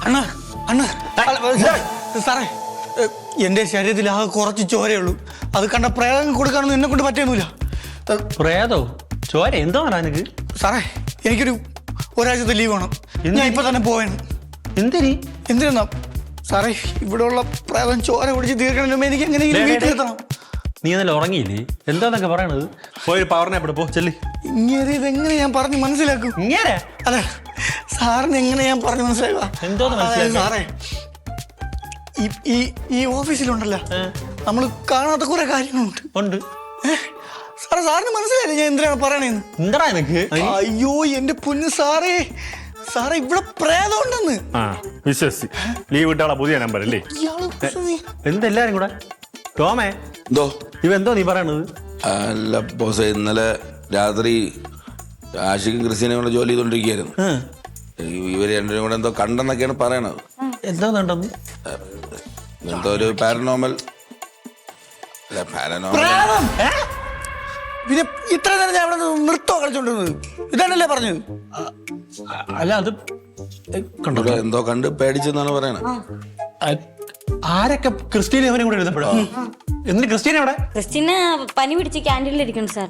അണ്ണ അണ്ണ സാറേ എന്റെ ശരീരത്തിൽ ആകെ കുറച്ച് ചോരയുള്ളൂ. അത് കണ്ട പ്രേതം കൊടുക്കാനൊന്നും എന്നെ കൊണ്ട് പറ്റുന്നില്ല. പ്രേതോ ചോര എന്തോ എനിക്ക് സാറേ എനിക്കൊരു ഒരാഴ്ചത്തെ ലീവ് വേണം. ഞാൻ ഇപ്പൊ തന്നെ പോവാണ്. എന്തിനാ സാറേ ഇവിടെ ഉള്ള പ്രേതം ചോര കുടിച്ച് തീർക്കണമേ. എനിക്ക് എങ്ങനെയെങ്കിലും വീട്ടിലെത്തണം. നീ ഇന്നലെ ഉറങ്ങിയില്ലേ? എന്താന്നൊക്കെ പറയണത്? പോയി പവറിനെ എവിടെ പോ ചെല്ലി. ഇങ്ങനെ ഇതെങ്ങനെ ഞാൻ പറഞ്ഞ് മനസ്സിലാക്കും? ഇങ്ങനെ അതെ സാറിന് എങ്ങനെ ഞാൻ പറഞ്ഞ് മനസ്സിലാക്കുക? എന്തോന്ന് മനസ്സിലാക്കുക സാറേ? ഈ ഓഫീസിലുണ്ടല്ലോ നമ്മൾ കാണാത്ത കുറെ കാര്യങ്ങളുണ്ട്. ഉണ്ട് സാറേ സാറിന് മനസ്സിലായില്ലേ ഞാൻ എന്തിനാണ് പറയണേന്ന്? എന്താ എനിക്ക്? അയ്യോ എന്റെ പൊന്ന് സാറേ, സാറേ ഇവിടെ പ്രേതം ഉണ്ടെന്ന്. വിശ്വസി ലീവ് കിട്ടാനുള്ള പുതിയ നമ്പർ അല്ലേ? എന്തെല്ലാരും കൂടെ ടോമേ എന്തോ ഇവെന്തോ നീ പറയണത്? അല്ല ബോസേ, ഇന്നലെ രാത്രി ആഷിക്കും ക്രിസ്ത്യനും കൂടെ ജോലി ചെയ്തോണ്ടിരിക്കുകയായിരുന്നു. ഇവര് രണ്ടുപേരും കൂടെ എന്തോ കണ്ടെന്നൊക്കെയാണ് പറയണത്. എന്തോ കണ്ടെന്ന്? എന്തോ ഒരു പാരനോമൽ. പിന്നെ ഇത്ര നേരം ഞാൻ ഇവിടെ നൃത്തം കളിച്ചോണ്ടിരുന്നത് ഇതാണല്ലേ പറഞ്ഞത്? അല്ല അത് കണ്ടോ എന്തോ കണ്ട് പേടിച്ചെന്നാണ് പറയണത്. ആരൊക്കെ ക്രിസ്റ്റീനെ അവനെ കൂടെ എഴുതപ്പെടാം? എന്നിട്ട് ക്രിസ്റ്റീന അവിടെ? ക്രിസ്റ്റീന പനി പിടിച്ച് ക്യാൻറ്റീനിൽ ഇരിക്കുന്നു സാർ.